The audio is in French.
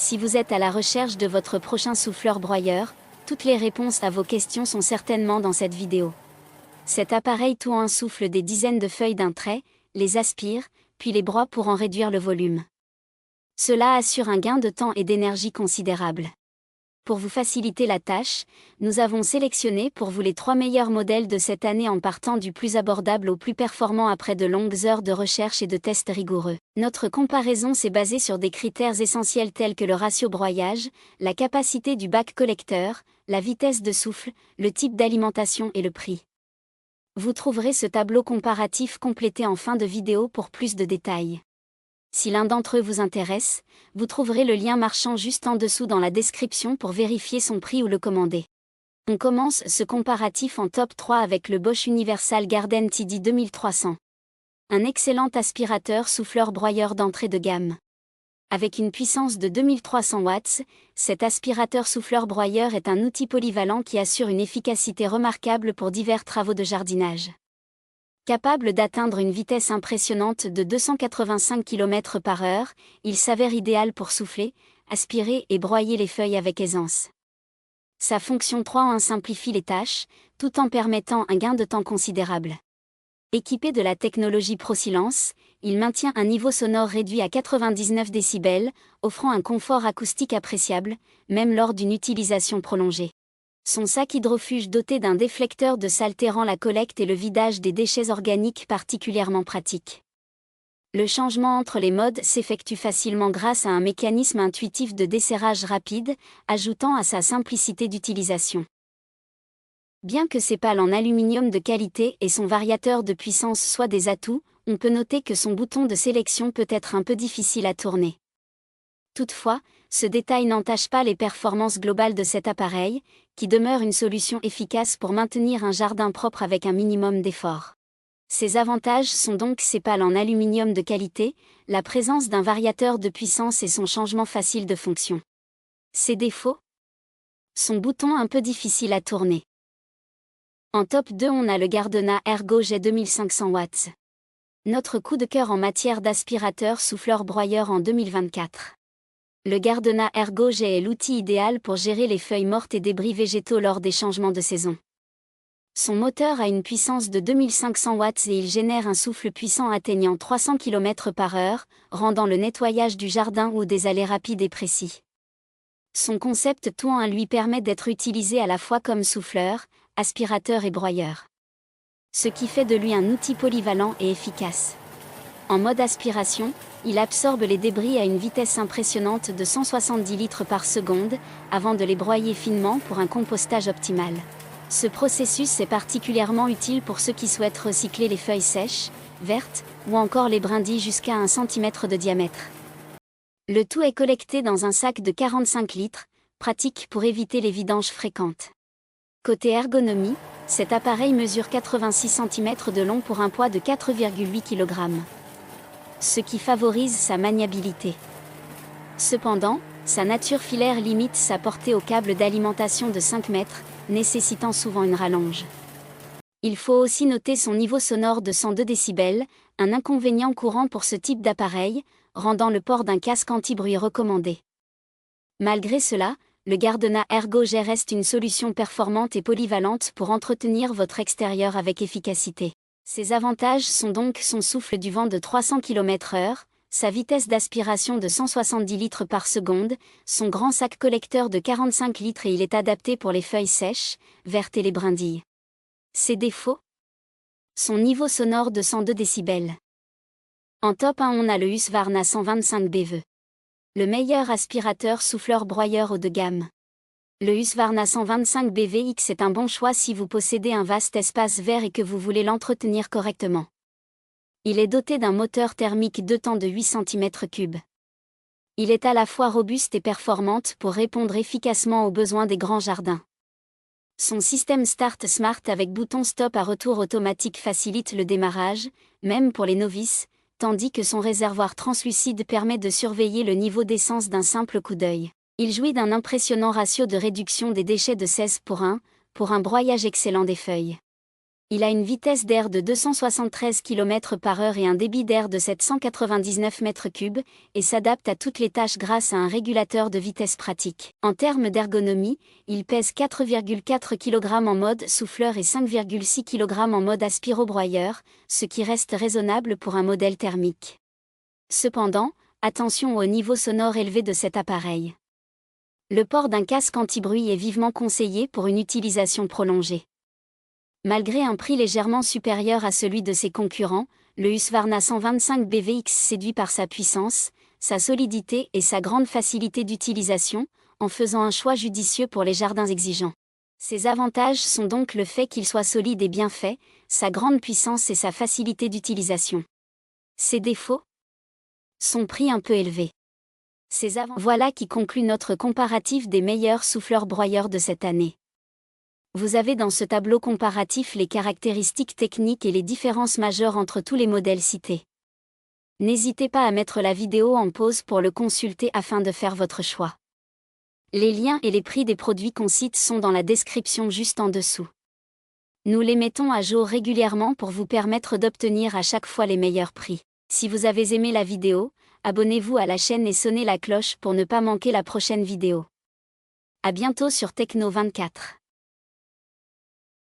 Si vous êtes à la recherche de votre prochain souffleur-broyeur, toutes les réponses à vos questions sont certainement dans cette vidéo. Cet appareil tout-en souffle des dizaines de feuilles d'un trait, les aspire, puis les broie pour en réduire le volume. Cela assure un gain de temps et d'énergie considérable. Pour vous faciliter la tâche, nous avons sélectionné pour vous les 3 meilleurs modèles de cette année en partant du plus abordable au plus performant après de longues heures de recherche et de tests rigoureux. Notre comparaison s'est basée sur des critères essentiels tels que le ratio broyage, la capacité du bac collecteur, la vitesse de souffle, le type d'alimentation et le prix. Vous trouverez ce tableau comparatif complété en fin de vidéo pour plus de détails. Si l'un d'entre eux vous intéresse, vous trouverez le lien marchand juste en dessous dans la description pour vérifier son prix ou le commander. On commence ce comparatif en top 3 avec le Bosch Universal Garden TD 2300. Un excellent aspirateur souffleur-broyeur d'entrée de gamme. Avec une puissance de 2300 watts, cet aspirateur souffleur-broyeur est un outil polyvalent qui assure une efficacité remarquable pour divers travaux de jardinage. Capable d'atteindre une vitesse impressionnante de 285 km/h, il s'avère idéal pour souffler, aspirer et broyer les feuilles avec aisance. Sa fonction 3-en-1 simplifie les tâches, tout en permettant un gain de temps considérable. Équipé de la technologie ProSilence, il maintient un niveau sonore réduit à 99 décibels, offrant un confort acoustique appréciable, même lors d'une utilisation prolongée. Son sac hydrofuge doté d'un déflecteur de saleté rend la collecte et le vidage des déchets organiques particulièrement pratique. Le changement entre les modes s'effectue facilement grâce à un mécanisme intuitif de desserrage rapide, ajoutant à sa simplicité d'utilisation. Bien que ses pales en aluminium de qualité et son variateur de puissance soient des atouts, on peut noter que son bouton de sélection peut être un peu difficile à tourner. Toutefois, ce détail n'entache pas les performances globales de cet appareil, qui demeure une solution efficace pour maintenir un jardin propre avec un minimum d'effort. Ses avantages sont donc ses pales en aluminium de qualité, la présence d'un variateur de puissance et son changement facile de fonction. Ses défauts ? Son bouton un peu difficile à tourner. En top 2 on a le Gardena Ergo Jet 2500 watts. Notre coup de cœur en matière d'aspirateur souffleur-broyeur en 2024. Le Gardena Ergo Jet est l'outil idéal pour gérer les feuilles mortes et débris végétaux lors des changements de saison. Son moteur a une puissance de 2500 watts et il génère un souffle puissant atteignant 300 km/h, rendant le nettoyage du jardin ou des allées rapides et précis. Son concept tout-en-un lui permet d'être utilisé à la fois comme souffleur, aspirateur et broyeur. Ce qui fait de lui un outil polyvalent et efficace. En mode aspiration, il absorbe les débris à une vitesse impressionnante de 170 litres par seconde, avant de les broyer finement pour un compostage optimal. Ce processus est particulièrement utile pour ceux qui souhaitent recycler les feuilles sèches, vertes, ou encore les brindilles jusqu'à 1 cm de diamètre. Le tout est collecté dans un sac de 45 litres, pratique pour éviter les vidanges fréquentes. Côté ergonomie, cet appareil mesure 86 cm de long pour un poids de 4,8 kg. Ce qui favorise sa maniabilité. Cependant, sa nature filaire limite sa portée au câble d'alimentation de 5 mètres, nécessitant souvent une rallonge. Il faut aussi noter son niveau sonore de 102 décibels, un inconvénient courant pour ce type d'appareil, rendant le port d'un casque anti-bruit recommandé. Malgré cela, le Gardena Ergo Jet reste une solution performante et polyvalente pour entretenir votre extérieur avec efficacité. Ses avantages sont donc son souffle du vent de 300 km/h, sa vitesse d'aspiration de 170 litres par seconde, son grand sac collecteur de 45 litres et il est adapté pour les feuilles sèches, vertes et les brindilles. Ses défauts ? Son niveau sonore de 102 décibels. En top 1 on a le Husqvarna 125 BV. Le meilleur aspirateur souffleur-broyeur haut de gamme. Le Husqvarna 125 BVX est un bon choix si vous possédez un vaste espace vert et que vous voulez l'entretenir correctement. Il est doté d'un moteur thermique 2 temps de 8 cm3. Il est à la fois robuste et performante pour répondre efficacement aux besoins des grands jardins. Son système Start Smart avec bouton stop à retour automatique facilite le démarrage, même pour les novices, tandis que son réservoir translucide permet de surveiller le niveau d'essence d'un simple coup d'œil. Il jouit d'un impressionnant ratio de réduction des déchets de 16:1, pour un broyage excellent des feuilles. Il a une vitesse d'air de 273 km/h et un débit d'air de 799 m3 et s'adapte à toutes les tâches grâce à un régulateur de vitesse pratique. En termes d'ergonomie, il pèse 4,4 kg en mode souffleur et 5,6 kg en mode aspirobroyeur, ce qui reste raisonnable pour un modèle thermique. Cependant, attention au niveau sonore élevé de cet appareil. Le port d'un casque anti-bruit est vivement conseillé pour une utilisation prolongée. Malgré un prix légèrement supérieur à celui de ses concurrents, le Husqvarna 125 BVX séduit par sa puissance, sa solidité et sa grande facilité d'utilisation, en faisant un choix judicieux pour les jardins exigeants. Ses avantages sont donc le fait qu'il soit solide et bien fait, sa grande puissance et sa facilité d'utilisation. Ses défauts ? Son prix un peu élevé. Voilà qui conclut notre comparatif des meilleurs souffleurs-broyeurs de cette année. Vous avez dans ce tableau comparatif les caractéristiques techniques et les différences majeures entre tous les modèles cités. N'hésitez pas à mettre la vidéo en pause pour le consulter afin de faire votre choix. Les liens et les prix des produits qu'on cite sont dans la description juste en dessous. Nous les mettons à jour régulièrement pour vous permettre d'obtenir à chaque fois les meilleurs prix. Si vous avez aimé la vidéo, abonnez-vous à la chaîne et sonnez la cloche pour ne pas manquer la prochaine vidéo. À bientôt sur Techno 24.